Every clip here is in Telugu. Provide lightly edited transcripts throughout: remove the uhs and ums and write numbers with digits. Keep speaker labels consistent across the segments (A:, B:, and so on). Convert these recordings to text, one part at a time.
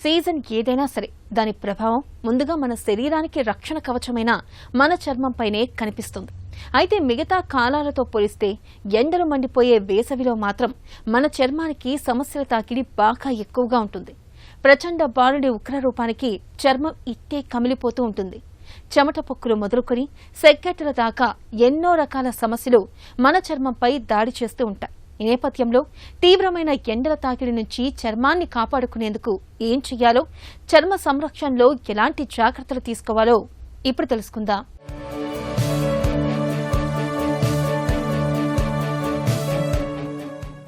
A: సీజన్ ఏదైనా సరే దాని ప్రభావం ముందుగా మన శరీరానికి రక్షణ కవచమైన మన చర్మంపైనే కనిపిస్తుంది. అయితే మిగతా కాలాలతో పోలిస్తే ఎండలు మండిపోయే వేసవిలో మాత్రం మన చర్మానికి సమస్యల తాకిడి బాగా ఎక్కువగా ఉంటుంది. ప్రచండ బాలుడి ఉగ్రరూపానికి చర్మం ఇట్టే కమిలిపోతూ ఉంటుంది. చెమట పొక్కులు మొదలుకొని సెగ్గడ్డల దాకా ఎన్నో రకాల సమస్యలు మన చర్మంపై దాడి చేస్తూ ఉంటాయి. ఈ నేపథ్యంలో తీవ్రమైన ఎండల తాకిడి నుంచి చర్మాన్ని కాపాడుకునేందుకు ఏం చెయ్యాలో, చర్మ సంరక్షణలో ఎలాంటి జాగ్రత్తలు తీసుకోవాలో ఇప్పుడు తెలుసుకుందాం.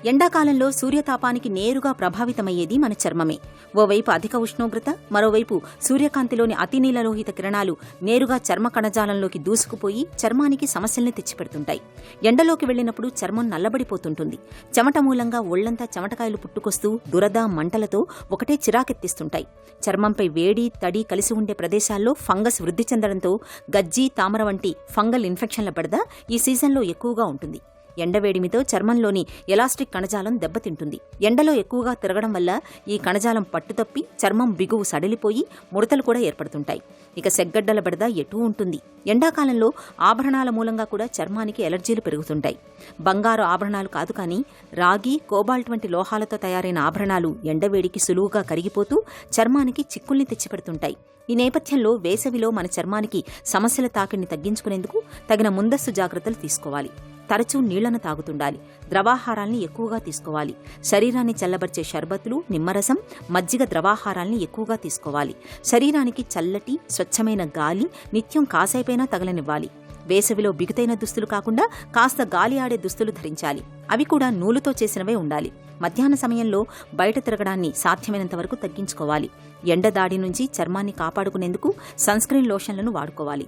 B: ఎండాకాలంలో సూర్యతాపానికి నేరుగా ప్రభావితమయ్యేది మన చర్మమే. ఓవైపు అధిక ఉష్ణోగ్రత, మరోవైపు సూర్యకాంతిలోని అతినీలలోహిత కిరణాలు నేరుగా చర్మ కణజాలంలోకి దూసుకుపోయి చర్మానికి సమస్యల్ని తెచ్చిపెడుతుంటాయి. ఎండలోకి వెళ్లినప్పుడు చర్మం నల్లబడిపోతుంటుంది. చెమట మూలంగా ఒళ్లంతా చెమటకాయలు పుట్టుకొస్తూ దురద, మంటలతో ఒకటే చిరాకెత్తిస్తుంటాయి. చర్మంపై వేడి, తడి కలిసి ఉండే ప్రదేశాల్లో ఫంగస్ వృద్ధి చెందడంతో గజ్జి, తామర వంటి ఫంగల్ ఇన్ఫెక్షన్ల బెడద ఈ సీజన్లో ఎక్కువగా ఉంటుంది. ఎండవేడిమితో చర్మంలోని ఎలాస్టిక్ కణజాలం దెబ్బతింటుంది. ఎండలో ఎక్కువగా తిరగడం వల్ల ఈ కణజాలం పట్టుతప్పి చర్మం బిగువు సడలిపోయి ముడతలు కూడా ఏర్పడుతుంటాయి. ఇక సెగ్గడ్డల బెడద ఎటూ ఉంటుంది. ఎండాకాలంలో ఆభరణాల మూలంగా కూడా చర్మానికి ఎలర్జీలు పెరుగుతుంటాయి. బంగారు ఆభరణాలు కాదు కానీ రాగి, కోబాల్ట్ వంటి లోహాలతో తయారైన ఆభరణాలు ఎండవేడికి సులువుగా కరిగిపోతూ చర్మానికి చిక్కుల్ని తెచ్చిపెడుతుంటాయి. ఈ నేపథ్యంలో వేసవిలో మన చర్మానికి సమస్యల తాకిడిని తగ్గించుకునేందుకు తగిన ముందస్తు జాగ్రత్తలు తీసుకోవాలి. తరచూ నీళ్లను తాగుతుండాలి. ద్రవాహారాల్ని ఎక్కువగా తీసుకోవాలి. శరీరాన్ని చల్లబర్చే షర్బత్తులు, నిమ్మరసం, మజ్జిగ ద్రవాహారాల్ని ఎక్కువగా తీసుకోవాలి. శరీరానికి చల్లటి, స్వచ్ఛమైన గాలి నిత్యం కాసేపైనా తగలనివ్వాలి. వేసవిలో బిగుతైన దుస్తులు కాకుండా కాస్త గాలి ఆడే దుస్తులు ధరించాలి. అవి కూడా నూలుతో చేసినవే ఉండాలి. మధ్యాహ్న సమయంలో బయట తిరగడాన్ని సాధ్యమైనంత వరకు తగ్గించుకోవాలి. ఎండదాడి నుంచి చర్మాన్ని కాపాడుకునేందుకు సన్స్క్రీన్ లోషన్లను వాడుకోవాలి.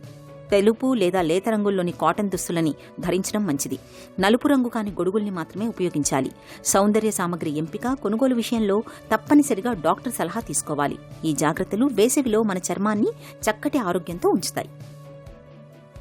B: తెలుపు లేదా లేత రంగుల్లోని కాటన్ దుస్తులని ధరించడం మంచిది. నలుపు రంగు కాని గొడుగుల్ని మాత్రమే ఉపయోగించాలి. సౌందర్య సామగ్రి ఎంపిక, కొనుగోలు విషయంలో తప్పనిసరిగా డాక్టర్ సలహా తీసుకోవాలి. ఈ జాగ్రత్తలు వేసవిలో మన చర్మాన్ని చక్కటి ఆరోగ్యంతో ఉంచుతాయి.